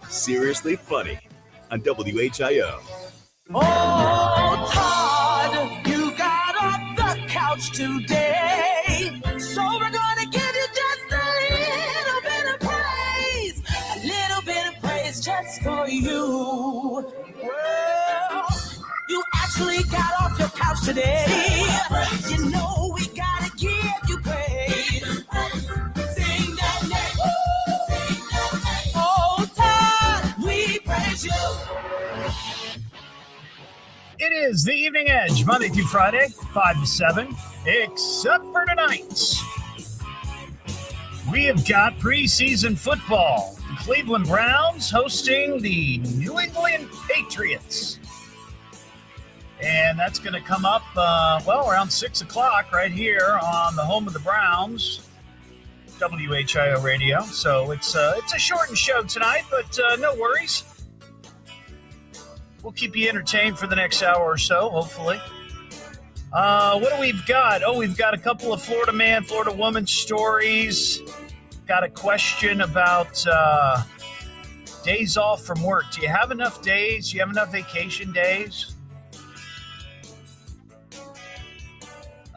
Seriously Funny on WHIO. Oh, Todd, you got off the couch today. So we're gonna give you just a little bit of praise. A little bit of praise just for you. Well, you actually got off your couch today. You know we gotta give you praise. Sing that name. Sing that name. Oh, Todd, we praise you. It is the Evening Edge, Monday through Friday, 5 to 7, except for tonight. We have got preseason football. The Cleveland Browns hosting the New England Patriots. And that's going to come up, around 6 o'clock right here on the home of the Browns, WHIO Radio. So it's a shortened show tonight, but no worries. We'll keep you entertained for the next hour or so, hopefully. What do we've got? Oh, we've got a couple of Florida man, Florida woman stories. Got a question about days off from work. Do you have enough days? Do you have enough vacation days?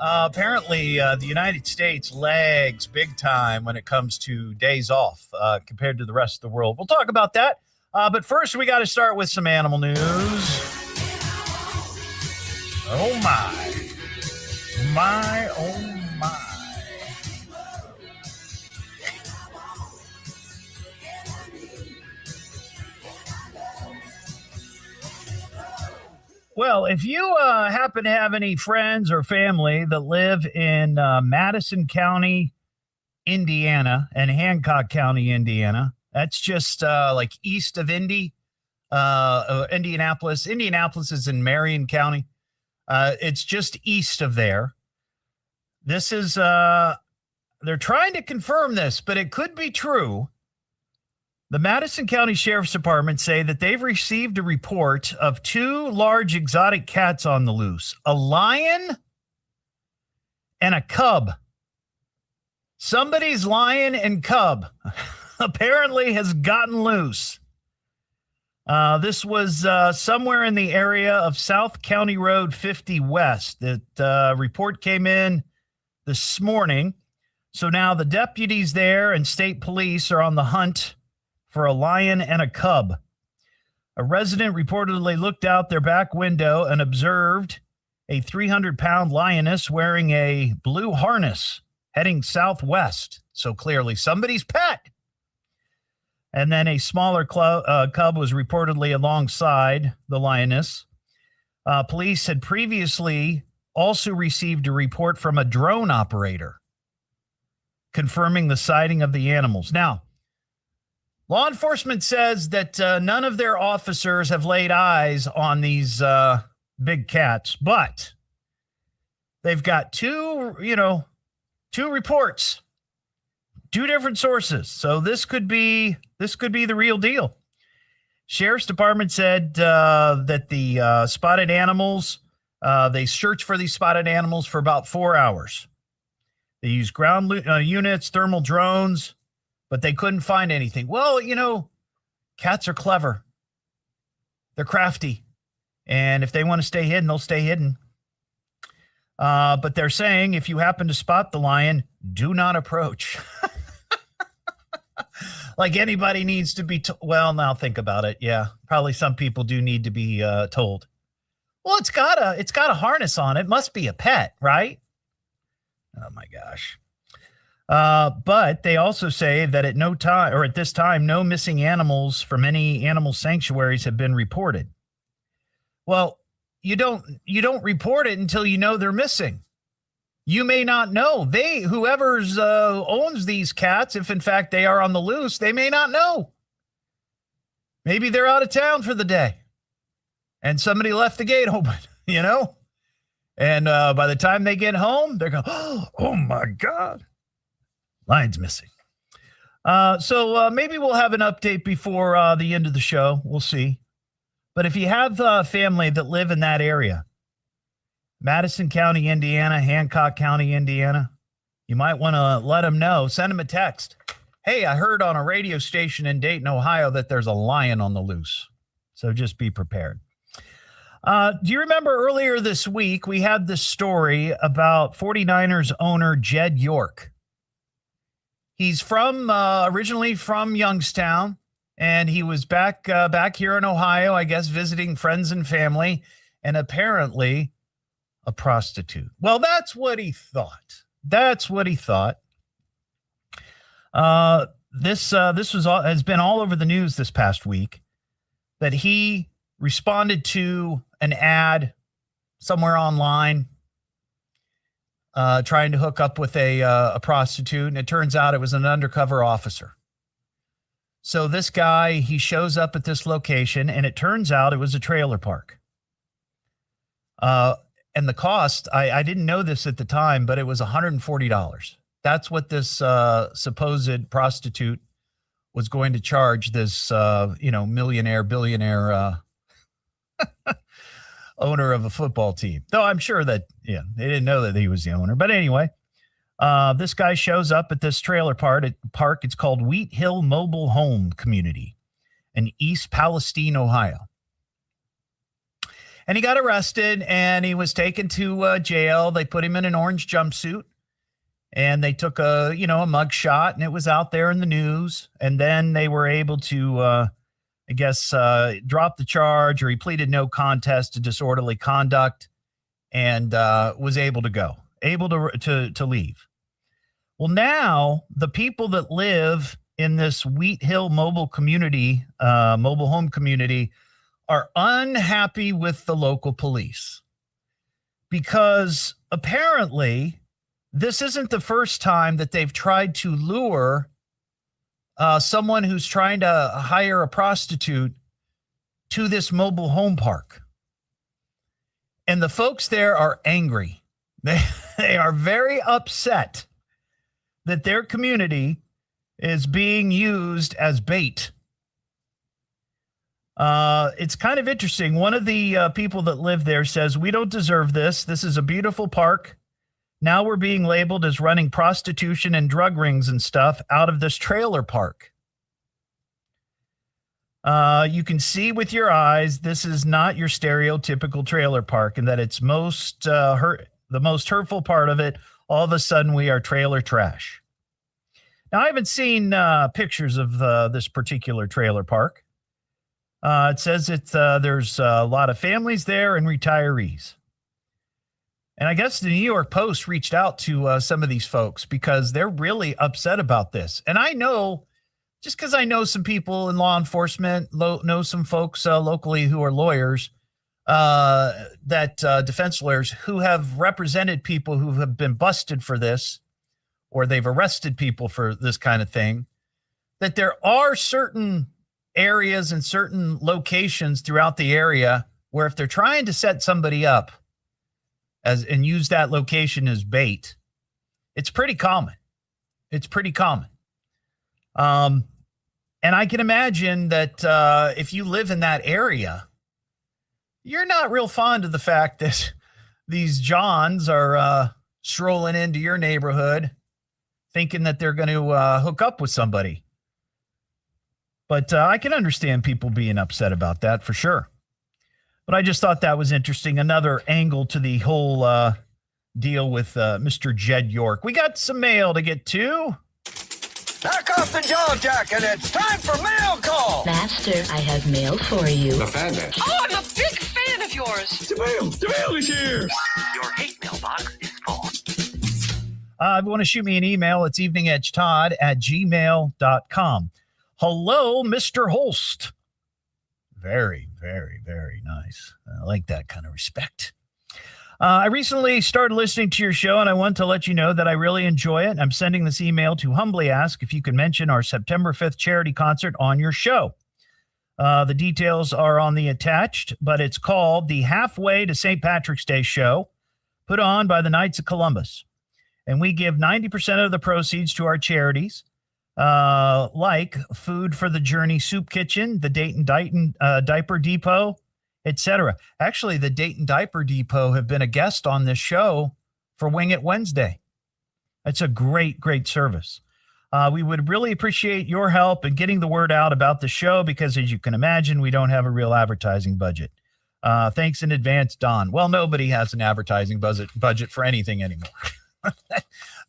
Apparently, the United States lags big time when it comes to days off compared to the rest of the world. We'll talk about that. But first, we got to start with some animal news. Oh, my. My, oh, my. Well, if you happen to have any friends or family that live in Madison County, Indiana, and Hancock County, Indiana, that's just like east of Indianapolis. Indianapolis is in Marion County. It's just east of there. This is, they're trying to confirm this, but it could be true. The Madison County Sheriff's Department say that they've received a report of 2 large exotic cats on the loose, a lion and a cub. Somebody's lion and cub apparently has gotten loose. This was somewhere in the area of South County Road 50 West. That report came in this morning. So now the deputies there and state police are on the hunt for a lion and a cub. A resident reportedly looked out their back window and observed a 300-pound lioness wearing a blue harness heading southwest. So clearly somebody's pet. And then a smaller cub was reportedly alongside the lioness. Police had previously also received a report from a drone operator confirming the sighting of the animals. Now, law enforcement says that none of their officers have laid eyes on these big cats, but they've got two reports, 2 different sources. So this could be the real deal. Sheriff's Department said that the spotted animals, they searched for these spotted animals for about 4 hours. They used ground units, thermal drones, but they couldn't find anything. Well, cats are clever. They're crafty. And if they want to stay hidden, they'll stay hidden. But they're saying if you happen to spot the lion, do not approach. Like anybody needs to be well, now think about it. Yeah, probably some people do need to be told. Well, it's got a harness on it. Must be a pet, right? Oh my gosh. But they also say that at this time, no missing animals from any animal sanctuaries have been reported. Well, you don't report it until you know they're missing. You may not know. Whoever's owns these cats, if in fact they are on the loose, they may not know. Maybe they're out of town for the day and somebody left the gate open, And by the time they get home, they're going, oh my God, lion's missing. So maybe we'll have an update before the end of the show. We'll see. But if you have family that live in that area, Madison County, Indiana, Hancock County, Indiana, you might want to let them know. Send them a text. hey, I heard on a radio station in Dayton, Ohio, that there's a lion on the loose. So just be prepared. Do you remember earlier this week, we had this story about 49ers owner Jed York. He's from originally from Youngstown, and he was back here in Ohio, I guess, visiting friends and family, and apparently a prostitute. Well, that's what he thought. This has been all over the news this past week, that he responded to an ad somewhere online trying to hook up with a prostitute, and it turns out it was an undercover officer. So this guy, he shows up at this location, and it turns out it was a trailer park. And the cost, I didn't know this at the time, but it was $140. That's what this supposed prostitute was going to charge this, millionaire, billionaire owner of a football team. Though I'm sure that, they didn't know that he was the owner. But anyway, this guy shows up at this trailer park. It's called Wheat Hill Mobile Home Community in East Palestine, Ohio. And he got arrested, and he was taken to jail. They put him in an orange jumpsuit, and they took a mug shot, and it was out there in the news. And then they were able to, drop the charge, or he pleaded no contest to disorderly conduct, and was able to leave. Well, now the people that live in this Wheat Hill mobile home community, are unhappy with the local police, because apparently this isn't the first time that they've tried to lure someone who's trying to hire a prostitute to this mobile home park. And the folks there are angry. They are very upset that their community is being used as bait. It's kind of interesting. One of the people that live there says, "We don't deserve this. This is a beautiful park. Now we're being labeled as running prostitution and drug rings and stuff out of this trailer park. You can see with your eyes, this is not your stereotypical trailer park, and that it's the most hurtful part of it. All of a sudden, we are trailer trash." Now, I haven't seen pictures of this particular trailer park. It says there's a lot of families there and retirees. And I guess the New York Post reached out to some of these folks because they're really upset about this. And I know, just because I know some people in law enforcement, know some folks locally who are lawyers, defense lawyers who have represented people who have been busted for this, or they've arrested people for this kind of thing, that there are certain areas and certain locations throughout the area where if they're trying to set somebody up and use that location as bait, it's pretty common. And I can imagine that if you live in that area, you're not real fond of the fact that these Johns are strolling into your neighborhood thinking that they're going to hook up with somebody. But I can understand people being upset about that for sure. But I just thought that was interesting. Another angle to the whole deal with Mr. Jed York. We got some mail to get to. Knock off the jaw jacket. It's time for mail call. Master, I have mail for you. The fan man. Oh, I'm a big fan of yours. The mail is here. Your hate mailbox is full. If you want to shoot me an email, it's eveningedgetodd@gmail.com. Hello, Mr. Hollst. Very, very, very nice. I like that kind of respect. I recently started listening to your show, and I want to let you know that I really enjoy it. I'm sending this email to humbly ask if you can mention our September 5th charity concert on your show. The details are on the attached, but it's called the Halfway to St. Patrick's Day Show, put on by the Knights of Columbus. And we give 90% of the proceeds to our charities, like Food for the Journey Soup Kitchen, the Dayton Diaper Depot, etc. Actually, the Dayton Diaper Depot have been a guest on this show for Wing It Wednesday. It's a great, great service. We would really appreciate your help in getting the word out about the show because, as you can imagine, we don't have a real advertising budget. Thanks in advance, Don. Well, nobody has an advertising budget for anything anymore.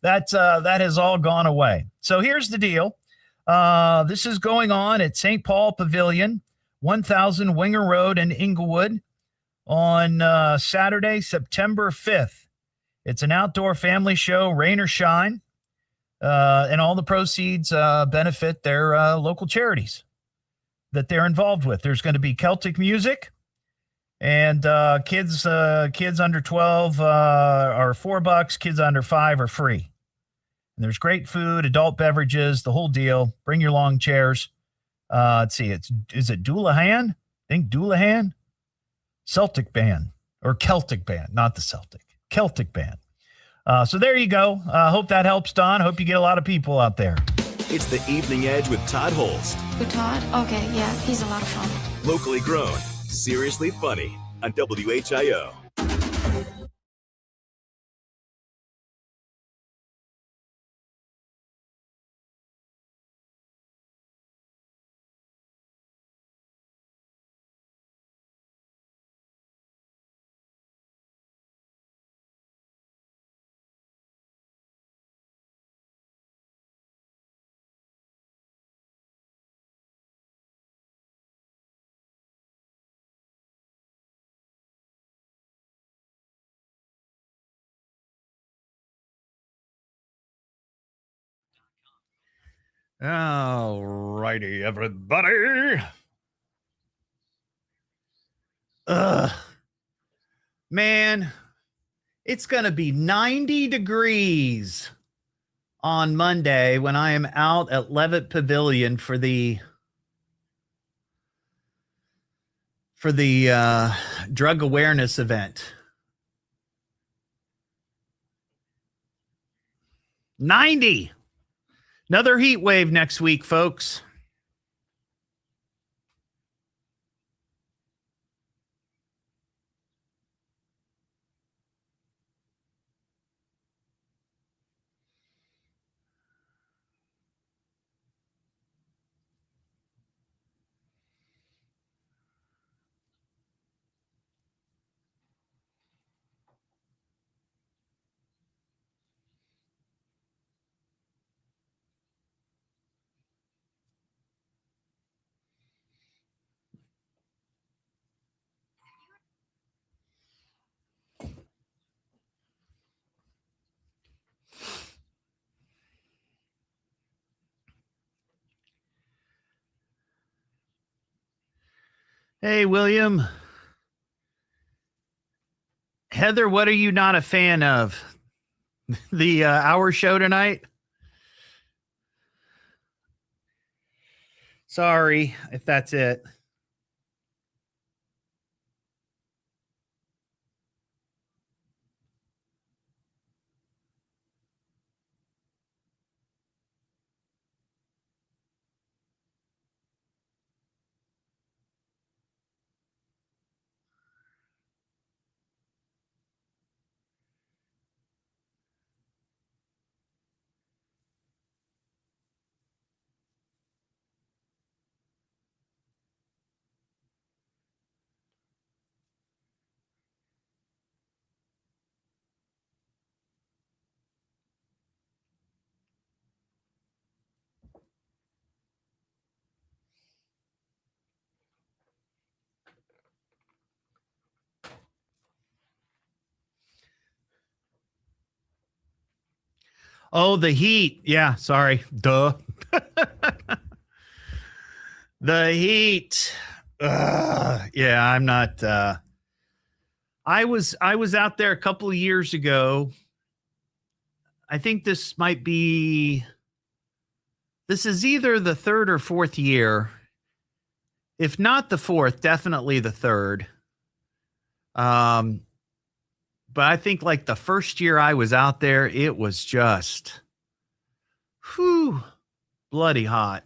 That has all gone away. So here's the deal. This is going on at St. Paul Pavilion, 1000 Winger Road in Inglewood on Saturday, September 5th. It's an outdoor family show, rain or shine, and all the proceeds benefit their local charities that they're involved with. There's going to be Celtic music, and kids under 12 are $4. Kids under 5 are free. And there's great food, adult beverages, the whole deal. Bring your long chairs. Let's see, is it Doulahan? I think Doulahan? Celtic band, or Celtic band, not the Celtic. Celtic band. So there you go. Hope that helps, Don. Hope you get a lot of people out there. It's the Evening Edge with Todd Hollst. With Todd? Okay, yeah, he's a lot of fun. Locally grown, seriously funny on WHIO. All righty, everybody. Man, it's going to be 90 degrees on Monday when I am out at Levitt Pavilion for the drug awareness event. 90. Another heat wave next week, folks. Hey, William. Heather, what are you not a fan of? The hour show tonight? Sorry if that's it. Oh, the heat. Yeah, sorry. Duh. The heat. Yeah, I'm not. I was out there a couple of years ago. I think this is either the third or fourth year. If not the fourth, definitely the third. But I think like the first year I was out there, it was just, bloody hot.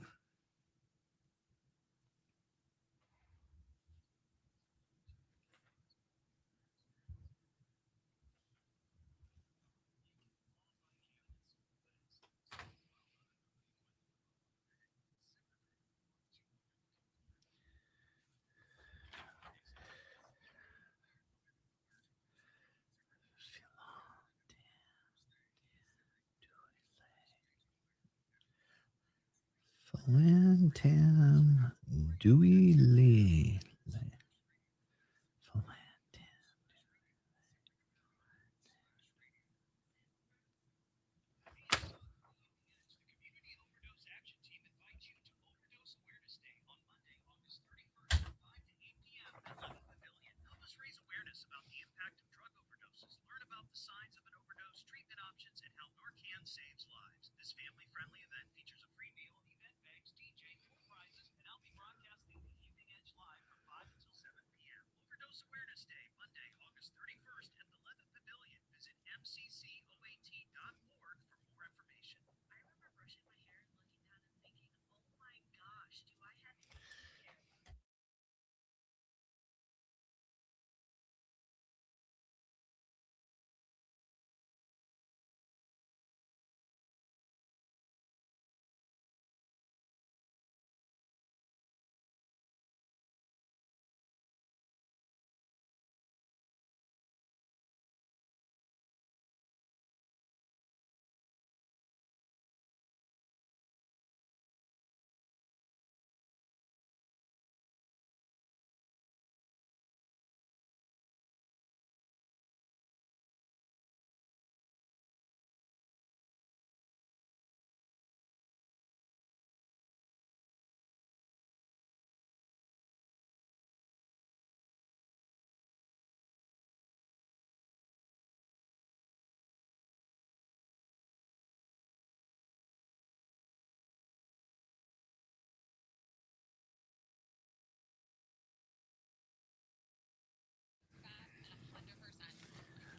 Lantam Dewey Lee.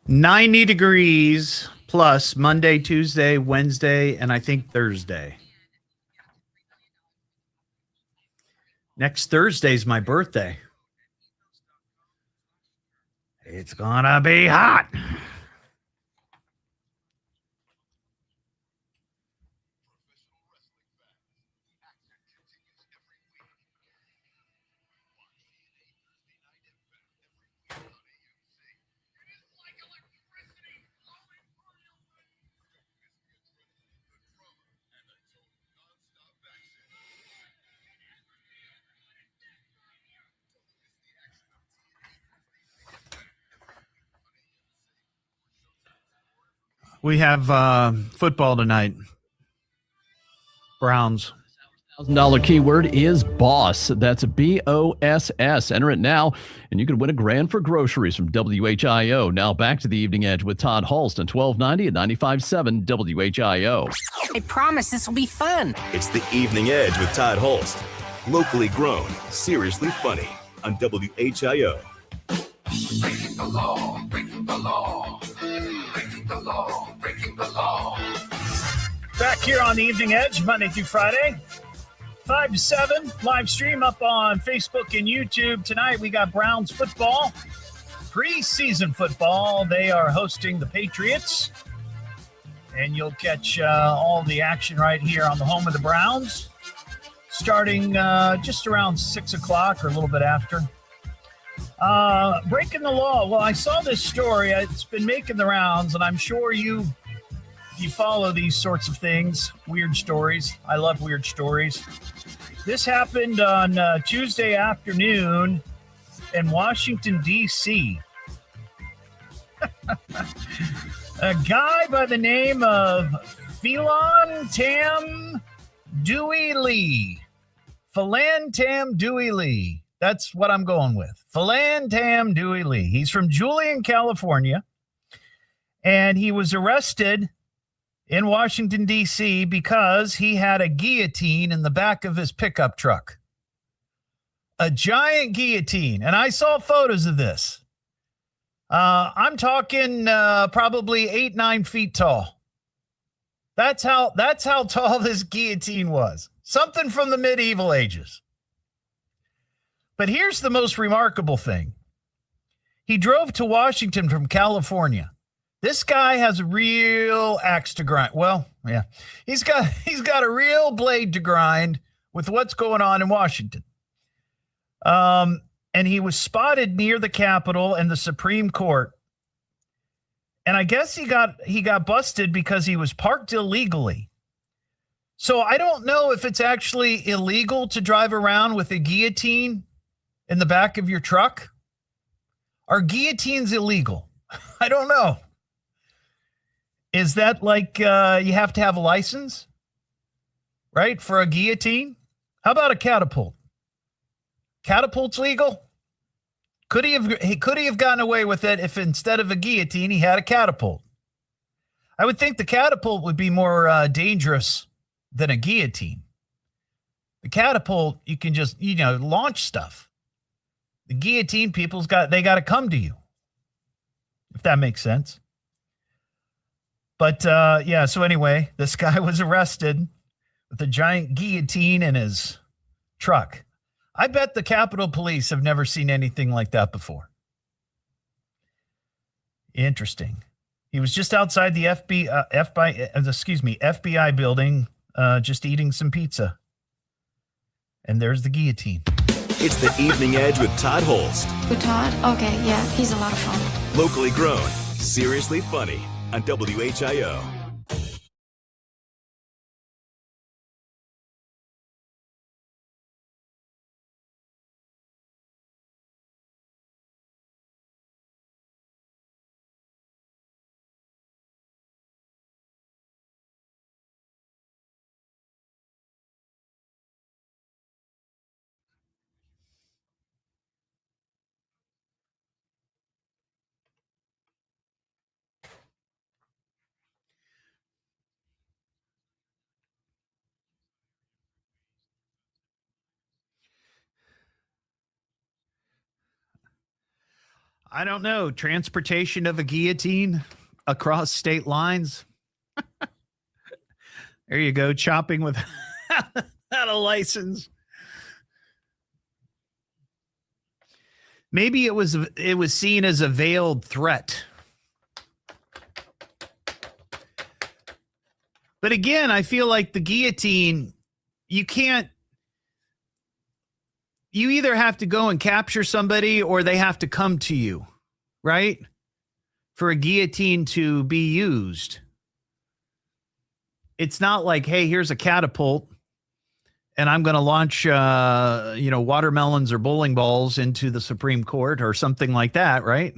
$90 plus Monday, Tuesday, Wednesday, and I think Thursday. Next Thursday's my birthday. It's gonna be hot. We have football tonight. Browns. $1,000 keyword is BOSS. That's BOSS. Enter it now, and you can win $1,000 for groceries from WHIO. Now back to the Evening Edge with Todd Hollst on 1290 and 95.7 WHIO. I promise this will be fun. It's the Evening Edge with Todd Hollst. Locally grown, seriously funny on WHIO. Breaking the law, breaking the law, breaking the law, breaking the law. Back here on the Evening Edge, Monday through Friday, 5 to 7. Live stream up on Facebook and YouTube. Tonight we got Browns football, preseason football. They are hosting the Patriots. And you'll catch all the action right here on the home of the Browns, starting just around 6 o'clock or a little bit after. Breaking the law. Well, I saw this story. It's been making the rounds, and I'm sure you follow these sorts of things, weird stories. I love weird stories. This happened on Tuesday afternoon in Washington, D.C. A guy by the name of Philantam Dewey Lee. Philantam Dewey Lee. That's what I'm going with. Philantam Dewey Lee. He's from Julian, California, and he was arrested in Washington, D.C. because he had a guillotine in the back of his pickup truck. A giant guillotine. And I saw photos of this. I'm talking probably 8-9 feet tall. That's how tall this guillotine was. Something from the medieval ages. But here's the most remarkable thing. He drove to Washington from California. This guy has a real axe to grind. Well, yeah, he's got a real blade to grind with what's going on in Washington. And he was spotted near the Capitol and the Supreme Court. And I guess he got busted because he was parked illegally. So I don't know if it's actually illegal to drive around with a guillotine in the back of your truck. Are guillotines illegal? I don't know. Is that like you have to have a license, right, for a guillotine? How about a catapult? Catapult's legal? Could he have gotten away with it if instead of a guillotine he had a catapult? I would think the catapult would be more dangerous than a guillotine. The catapult, you can just, launch stuff. The guillotine, they got to come to you, if that makes sense. But so anyway, this guy was arrested with a giant guillotine in his truck. I bet the Capitol Police have never seen anything like that before. Interesting. He was just outside the FBI building, just eating some pizza. And there's the guillotine. It's the Evening Edge with Todd Hollst. Todd? Okay, yeah, he's a lot of fun. Locally grown, seriously funny on WHIO. I don't know. Transportation of a guillotine across state lines. There you go. Chopping without a license. Maybe it was seen as a veiled threat. But again, I feel like the guillotine, you either have to go and capture somebody or they have to come to you, right? For a guillotine to be used. It's not like, hey, here's a catapult and I'm going to launch, watermelons or bowling balls into the Supreme Court or something like that, right?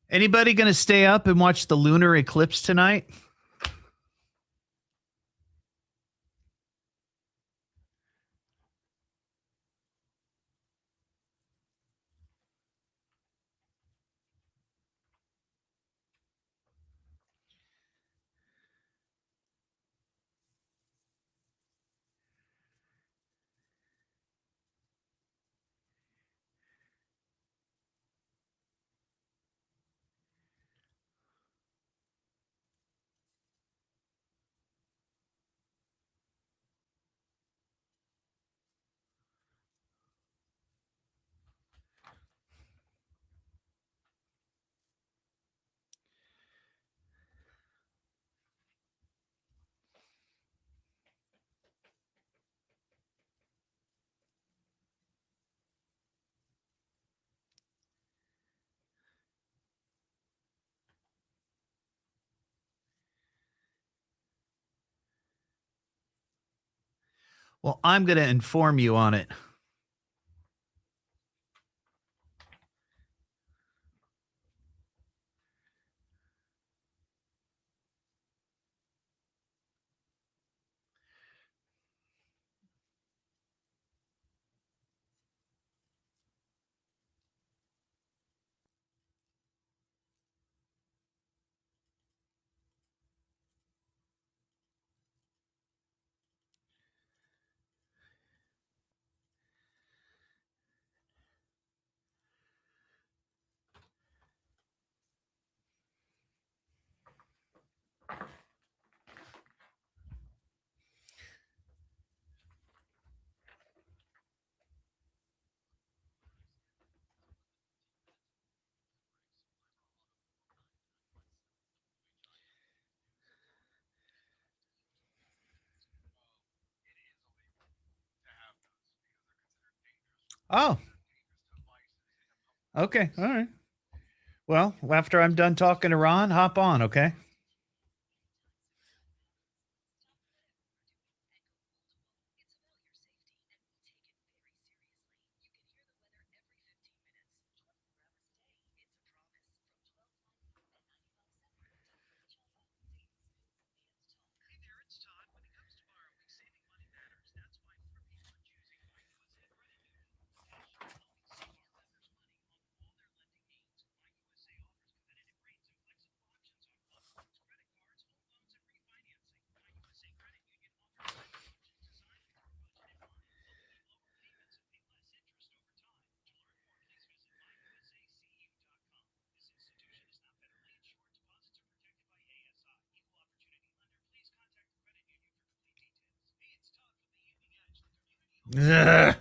Anybody going to stay up and watch the lunar eclipse tonight? Well, I'm going to inform you on it. Oh. Okay. All right. Well, after I'm done talking to Ron, hop on, okay? Ugh.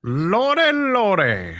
Lordy, lordy.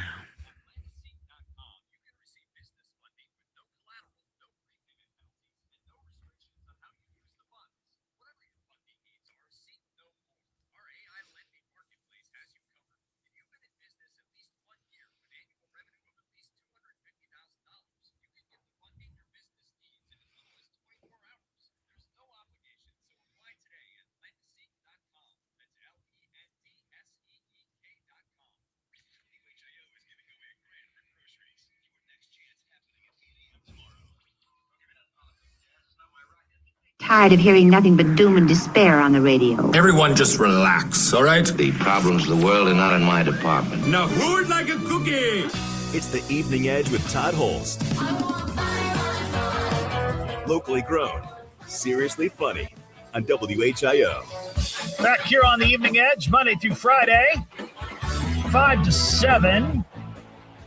Tired of hearing nothing but doom and despair on the radio. Everyone just relax, all right? The problems of the world are not in my department. Now who'd like a cookie? It's the Evening Edge with Todd Hollst. Locally grown, seriously funny on WHIO. Back here on the Evening Edge, Monday through Friday, 5 to 7.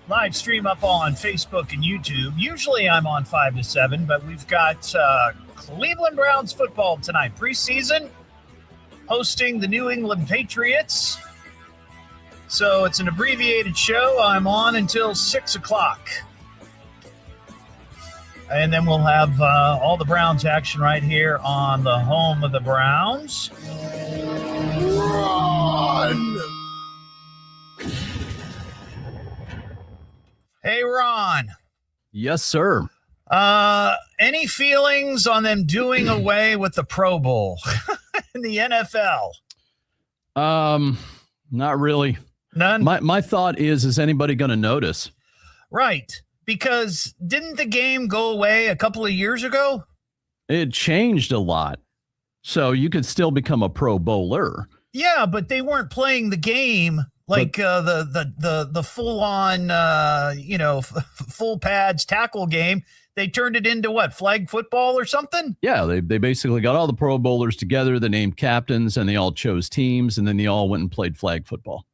Live stream up on Facebook and YouTube. Usually I'm on 5 to 7, but we've got Cleveland Browns football tonight. Preseason, hosting the New England Patriots. So it's an abbreviated show. I'm on until 6 o'clock. And then we'll have all the Browns action right here on the home of the Browns. Run! Hey, Ron. Yes, sir. Any feelings on them doing away with the Pro Bowl in the NFL? Not really. None? My thought is anybody going to notice? Right. Because didn't the game go away a couple of years ago? It changed a lot. So you could still become a Pro Bowler. Yeah, but they weren't playing the game like the full on full pads tackle game. They turned it into what, flag football or something? Yeah, they basically got all the Pro Bowlers together. They named captains, and they all chose teams, and then they all went and played flag football.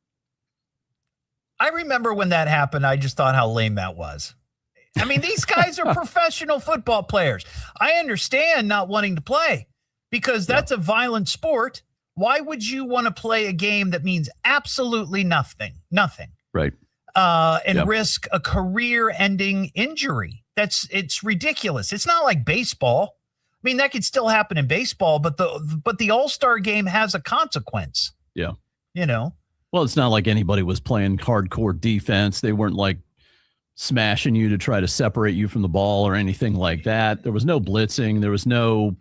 I remember when that happened, I just thought how lame that was. I mean, these guys are professional football players. I understand not wanting to play because that's a violent sport. Why would you want to play a game that means absolutely nothing? Right. And risk a career-ending injury? It's ridiculous. It's not like baseball. I mean, that could still happen in baseball, but the All-Star game has a consequence. Yeah. Well, it's not like anybody was playing hardcore defense. They weren't like smashing you to try to separate you from the ball or anything like that. There was no blitzing. There was no.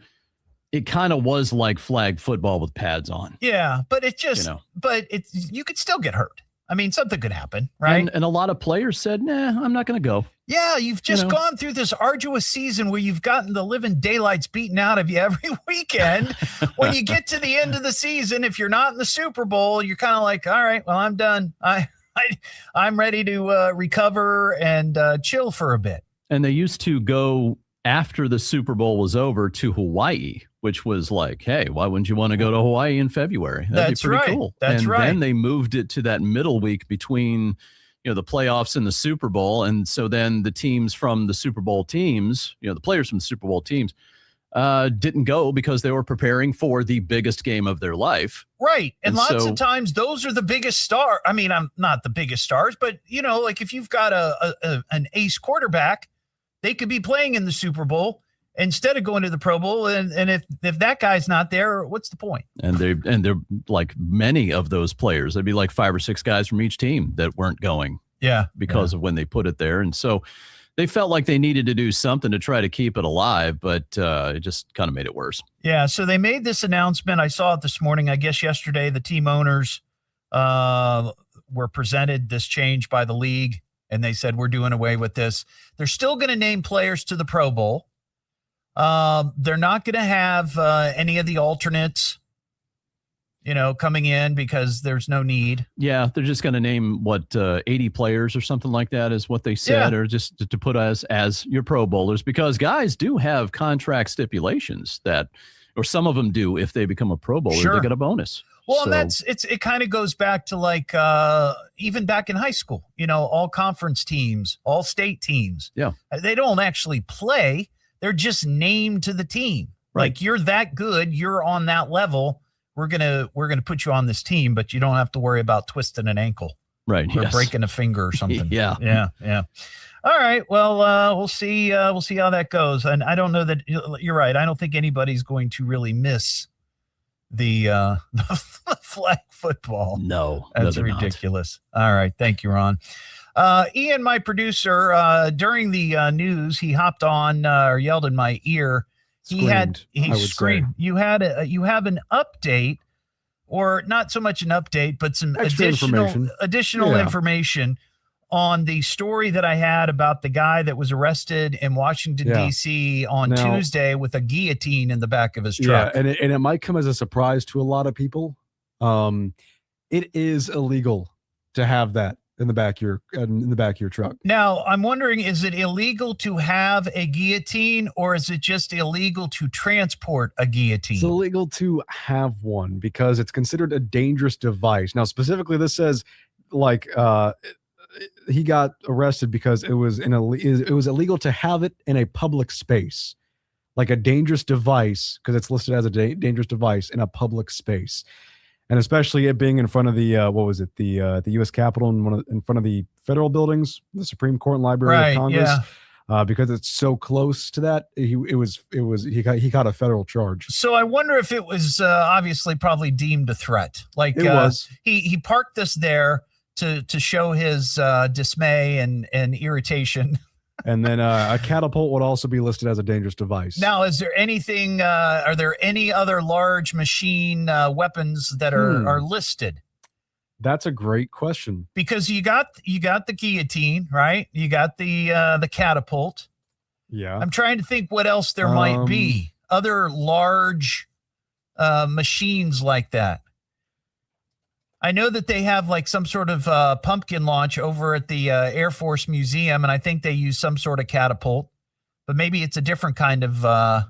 It kind of was like flag football with pads on. Yeah, but it just. But you could still get hurt. I mean, something could happen, right? And a lot of players said, "Nah, I'm not going to go." Yeah, you've just gone through this arduous season where you've gotten the living daylights beaten out of you every weekend. When you get to the end of the season, if you're not in the Super Bowl, you're kind of like, all right, well, I'm done. I'm ready to recover and chill for a bit. And they used to go after the Super Bowl was over to Hawaii, which was like, hey, why wouldn't you want to go to Hawaii in February? That'd be pretty cool. That's right. And then they moved it to that middle week between the playoffs and the Super Bowl. And so then the teams from the Super Bowl teams, the players from the Super Bowl teams didn't go because they were preparing for the biggest game of their life. Right. And lots of times those are the biggest star. I mean, I'm not the biggest stars, but like if you've got an ace quarterback, they could be playing in the Super Bowl instead of going to the Pro Bowl. And if that guy's not there, what's the point? And they're like many of those players. There'd be like 5 or 6 guys from each team that weren't going. Yeah. Because of when they put it there. And so they felt like they needed to do something to try to keep it alive, but it just kind of made it worse. Yeah. So they made this announcement. I saw it this morning. I guess yesterday the team owners were presented this change by the league, and they said, we're doing away with this. They're still going to name players to the Pro Bowl. They're not going to have any of the alternates, coming in because there's no need. Yeah, they're just going to name 80 players or something like that is what they said, or just to put us as your Pro Bowlers, because guys do have contract stipulations or some of them do. If they become a Pro Bowler, they get a bonus. Well, and it kind of goes back to like even back in high school, all conference teams, all state teams. Yeah, they don't actually play. They're just named to the team. Right. Like, you're that good. You're on that level. We're gonna put you on this team, but you don't have to worry about twisting an ankle, right? Or breaking a finger or something. Yeah. All right. Well, we'll see. We'll see how that goes. And I don't know that you're right. I don't think anybody's going to really miss the flag football. No, that's ridiculous. Not. All right. Thank you, Ron. Ian, my producer, during the news, he hopped on or yelled in my ear. He screamed. You have an update, or not so much an update, but some additional information on the story that I had about the guy that was arrested in Washington, D.C. on Tuesday with a guillotine in the back of his truck. Yeah, and it might come as a surprise to a lot of people. It is illegal to have that in the back of your truck. Now, I'm wondering, is it illegal to have a guillotine, or is it just illegal to transport a guillotine? It's illegal to have one because it's considered a dangerous device. Now, specifically, this says he got arrested because it was illegal to have it in a public space, like a dangerous device, because it's listed as a dangerous device in a public space. And especially it being in front of the the U.S. Capitol and in front of the federal buildings, the Supreme Court and Library of Congress, because it's so close to that, he got a federal charge. So I wonder if it was obviously probably deemed a threat. Like it was. He parked this there to show his dismay and irritation. And then a catapult would also be listed as a dangerous device. Now, is there anything? Are there any other large machine weapons that are listed? That's a great question. Because you got the guillotine, right? You got the catapult. Yeah. I'm trying to think what else there might be. Other large machines like that. I know that they have like some sort of pumpkin launch over at the Air Force Museum, and I think they use some sort of catapult, but maybe it's a different kind of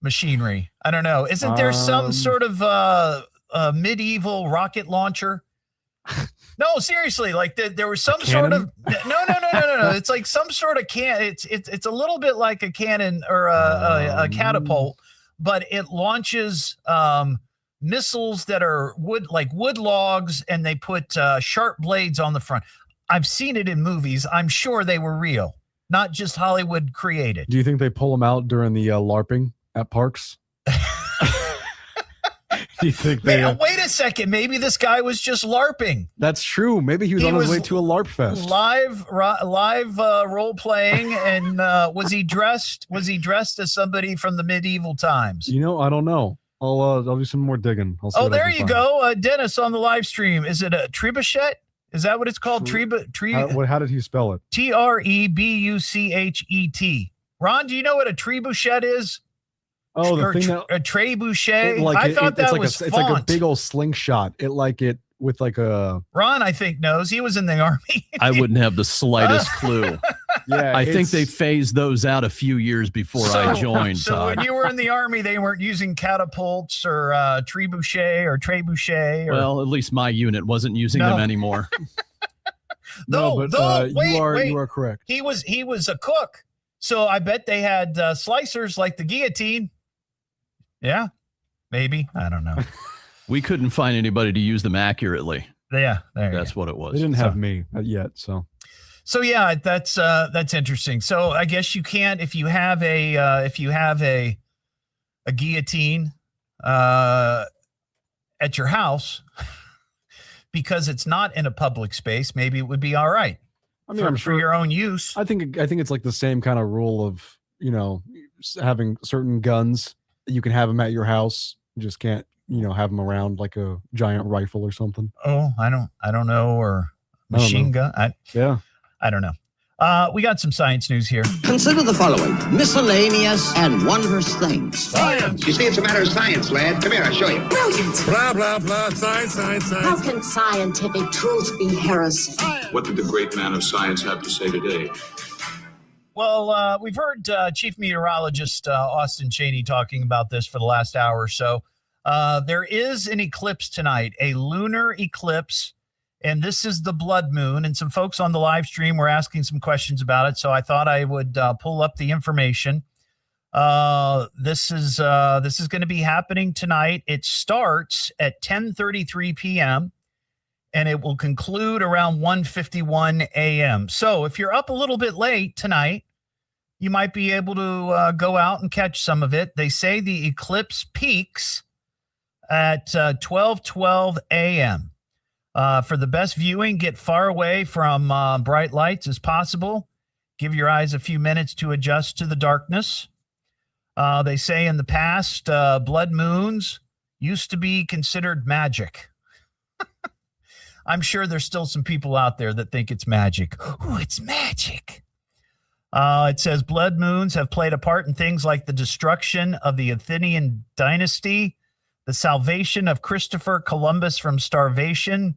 machinery. I don't know. Isn't there some sort of medieval rocket launcher? No, seriously, like there was some sort of no. It's like some sort of it's a little bit like a cannon or a catapult, but it launches missiles that are wood logs, and they put sharp blades on the front. I've seen it in movies. I'm sure they were real, not just Hollywood created. Do you think they pull them out during the LARPing at parks? Do you think they? Wait a second. Maybe this guy was just LARPing. That's true. Maybe he was on his way to a LARP fest. Live role playing, and was he dressed as somebody from the medieval times? You know, I don't know. I'll do some more digging. There you go, Dennis on the live stream. Is it a trebuchet? Is that what it's called? How did he spell it? Trebuchet. Ron, do you know what a trebuchet is? Oh, the thing a trebuchet. I thought that was it's like a big old slingshot. With like a. Ron, I think knows. He was in the Army. I wouldn't have the slightest clue. Yeah, I think they phased those out a few years before I joined. So when you were in the Army, they weren't using catapults or trebuchet. Well, at least my unit wasn't using them anymore. You are correct. He was a cook, so I bet they had slicers like the guillotine. Yeah, maybe, I don't know. We couldn't find anybody to use them accurately. Yeah, that's what it was. They didn't have me yet, so. So yeah, that's interesting. So I guess you can't if you have a guillotine at your house because it's not in a public space. Maybe it would be all right. I mean, for your own use. I think it's like the same kind of rule of having certain guns. You can have them at your house. You just can't have them around like a giant rifle or something. Oh, I don't know, or machine gun. I don't know. We got some science news here. Consider the following: miscellaneous and wondrous things. Science. You see, it's a matter of science, lad. Come here, I'll show you. Brilliant. Blah, blah, blah. Science. How can scientific truth be heresy? What did the great man of science have to say today? Well, we've heard Chief Meteorologist Austin Cheney talking about this for the last hour or so. There is an eclipse tonight, a lunar eclipse, and this is the blood moon. And some folks on the live stream were asking some questions about it, so I thought I would pull up the information. This is going to be happening tonight. It starts at 10:33 p.m. and it will conclude around 1:51 a.m. So if you're up a little bit late tonight, you might be able to go out and catch some of it. They say the eclipse peaks at 12:12 a.m. For the best viewing, get far away from bright lights as possible. Give your eyes a few minutes to adjust to the darkness. They say in the past, blood moons used to be considered magic. I'm sure there's still some people out there that think it's magic. Oh, it's magic. It says blood moons have played a part in things like the destruction of the Athenian dynasty, the salvation of Christopher Columbus from starvation,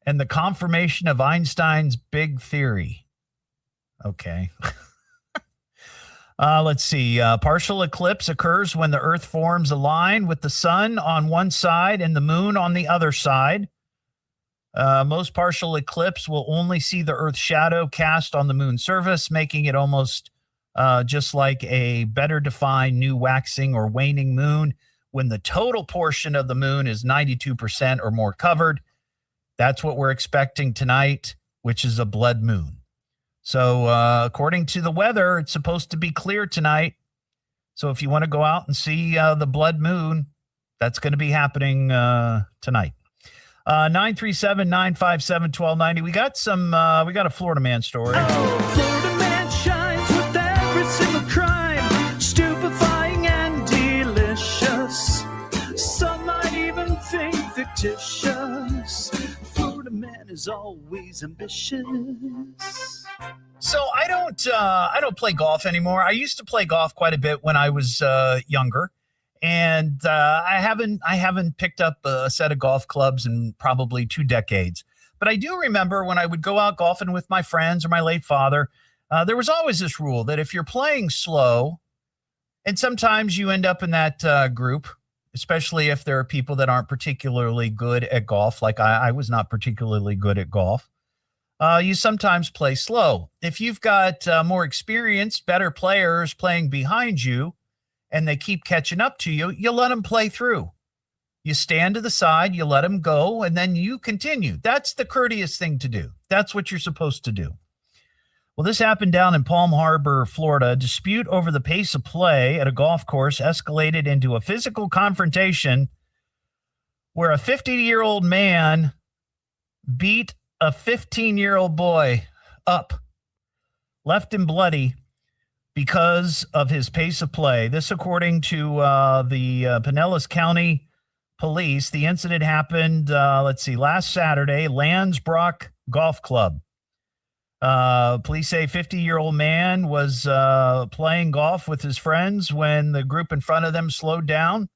and the confirmation of Einstein's big theory. Okay. Let's see. Partial eclipse occurs when the Earth forms a line with the sun on one side and the moon on the other side. Most partial eclipse will only see the Earth's shadow cast on the moon's surface, making it almost just like a better defined new waxing or waning moon when the total portion of the moon is 92% or more covered. That's what we're expecting tonight, which is a blood moon. So according to the weather, it's supposed to be clear tonight. So if you want to go out and see the blood moon, that's going to be happening tonight. 937-957-1290. We got a Florida man story. Florida man shines with every single crime, stupefying and delicious. Some might even think fictitious. Florida man is always ambitious. So I don't play golf anymore. I used to play golf quite a bit when I was younger. And I haven't picked up a set of golf clubs in probably 2 decades. But I do remember when I would go out golfing with my friends or my late father, there was always this rule that if you're playing slow, and sometimes you end up in that group, especially if there are people that aren't particularly good at golf, like I was not particularly good at golf, you sometimes play slow. If you've got more experienced, better players playing behind you, and they keep catching up to you, you let them play through. You stand to the side, you let them go, and then you continue. That's the courteous thing to do. That's what you're supposed to do. Well, this happened down in Palm Harbor, Florida. A dispute over the pace of play at a golf course escalated into a physical confrontation where a 50-year-old man beat a 15-year-old boy up, left him bloody because of his pace of play. This, according to the Pinellas County Police. The incident happened, last Saturday, Landsbrook Golf Club. Police say 50-year-old man was playing golf with his friends when the group in front of them slowed down,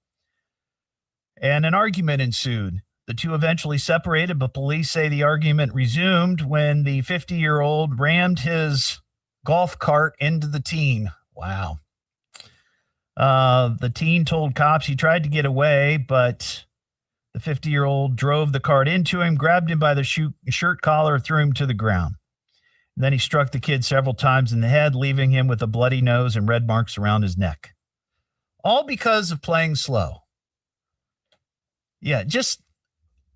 and an argument ensued. The two eventually separated, but police say the argument resumed when the 50-year-old rammed his golf cart into the teen. Wow. The teen told cops he tried to get away, but the 50-year-old drove the cart into him, grabbed him by the shirt collar, threw him to the ground. And then he struck the kid several times in the head, leaving him with a bloody nose and red marks around his neck. All because of playing slow. Yeah, just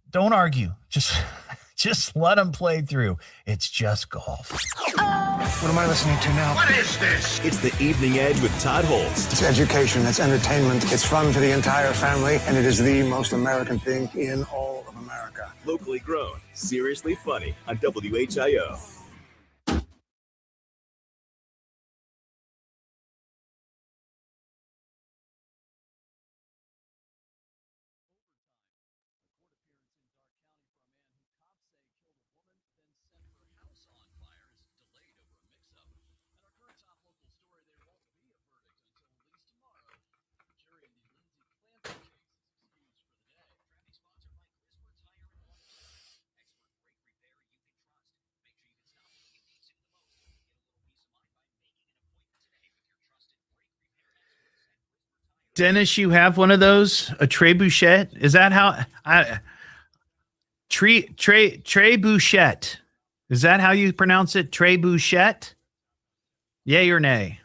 don't argue. Just let them play through. It's just golf. What am I listening to now? What is this? It's the Evening Edge with Todd Hollst. It's education, it's entertainment, it's fun for the entire family, and it is the most American thing in all of America. Locally grown, seriously funny on WHIO. Dennis, you have one of those? A trebuchet? Is that how trebuchet? Is that how you pronounce it? Trebuchet? Yay or nay?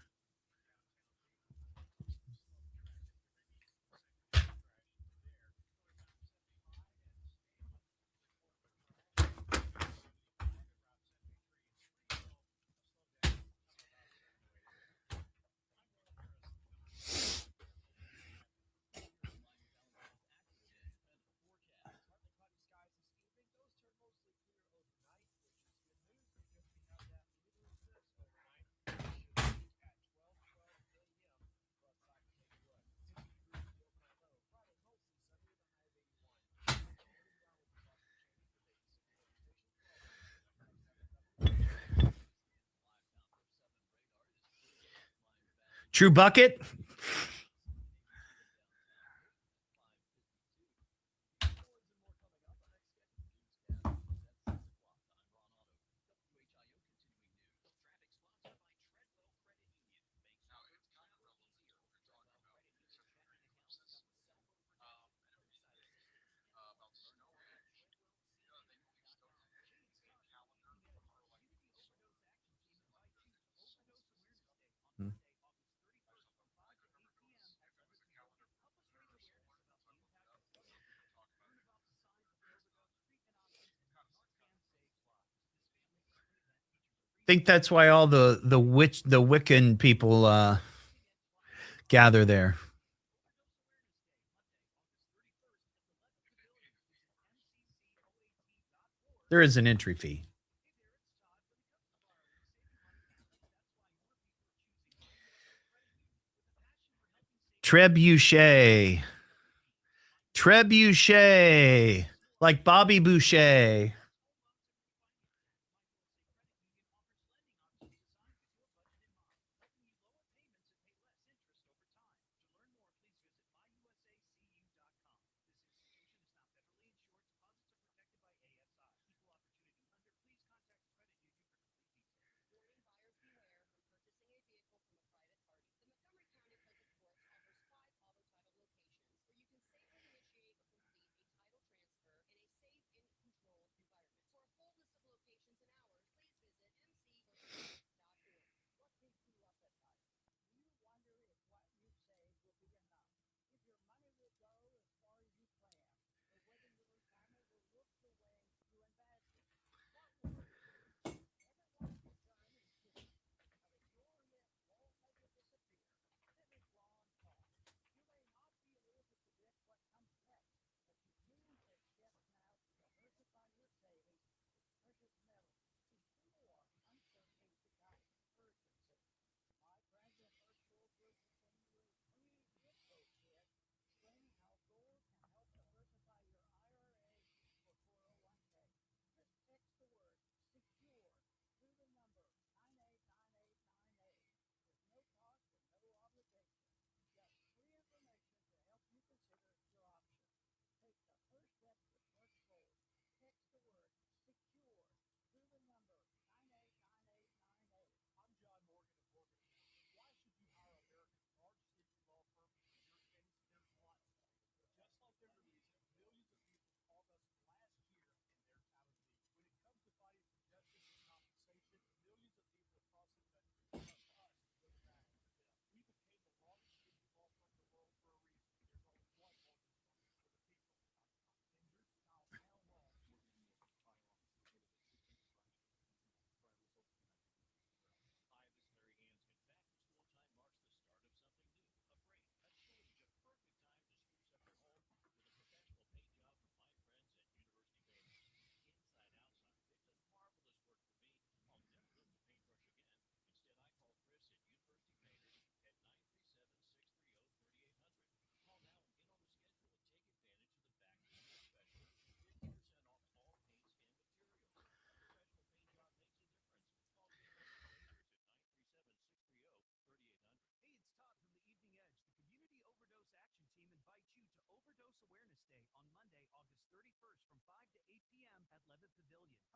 True bucket? I think that's why all the Wiccan people gather there. There is an entry fee. Trebuchet. Trebuchet. Like Bobby Boucher.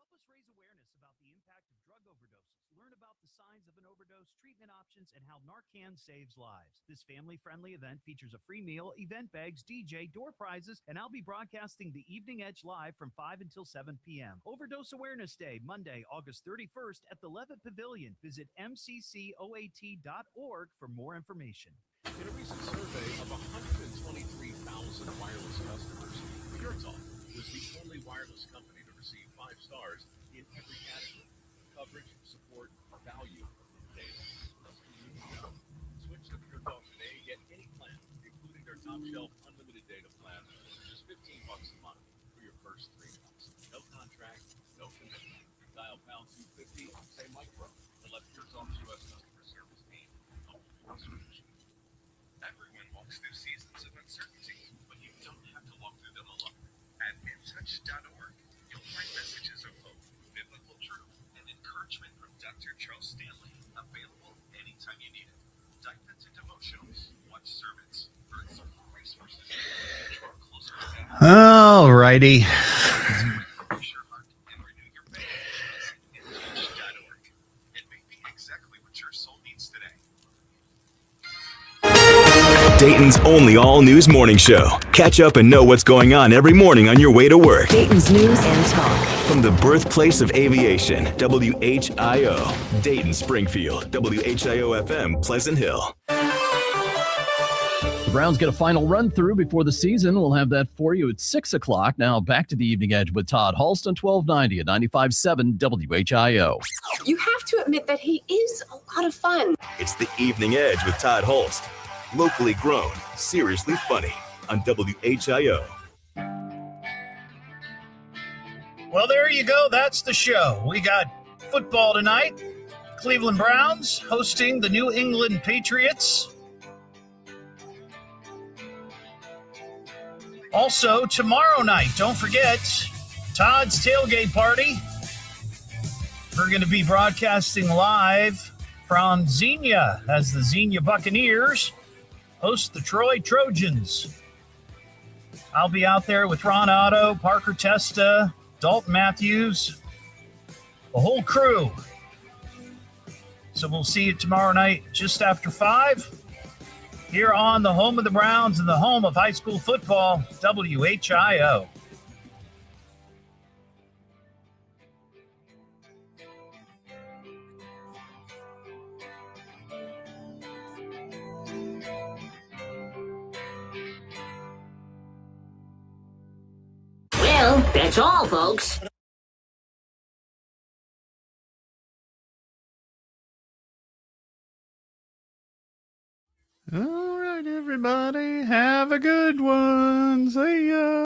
Help us raise awareness about the impact of drug overdoses. Learn about the signs of an overdose, treatment options, and how Narcan saves lives. This family-friendly event features a free meal, event bags, DJ, door prizes, and I'll be broadcasting the Evening Edge live from 5 until 7 p.m. Overdose Awareness Day, Monday, August 31st at the Levitt Pavilion. Visit mccoat.org for more information. In a recent survey of 123,000 wireless customers, PureTalk was the only wireless company to receive 5 stars in every category: coverage, support, value, and data. Switch to PureTalk today and get any plan, including their top-shelf unlimited data plan, for just $15 a month for your first 3 months. No contract, no commitment. Dial pound 250, say micro, and let PureTalk's U.S. customer service team help you switch. Everyone walks through seasons of uncertainty, but you don't have to walk through them alone. At intouch.org, you'll find messages of hope, biblical truth, and encouragement from Dr. Charles Stanley, available anytime you need it. Dive into devotionals, watch sermons, earn some resources, and draw closer to God. All righty. Refresh your heart and renew your faith. Visit intouch.org. It may be exactly what your soul needs today. Dayton's only all-news morning show. Catch up and know what's going on every morning on your way to work. Dayton's News and Talk. From the birthplace of aviation, WHIO, Dayton, Springfield, WHIO-FM, Pleasant Hill. The Browns get a final run through before the season. We'll have that for you at 6 o'clock. Now back to the Evening Edge with Todd Hollst on 1290 at 95.7 WHIO. You have to admit that he is a lot of fun. It's the Evening Edge with Todd Hollst. Locally grown, seriously funny on WHIO. Well, there you go. That's the show. We got football tonight. Cleveland Browns hosting the New England Patriots. Also, tomorrow night, don't forget, Todd's tailgate party. We're going to be broadcasting live from Xenia as the Xenia Buccaneers host the Troy Trojans. I'll be out there with Ron Otto, Parker Testa, Dalton Matthews, the whole crew. So we'll see you tomorrow night just after 5 here on the home of the Browns and the home of high school football, WHIO. Well, that's all, folks. All right, everybody, have a good one. See ya.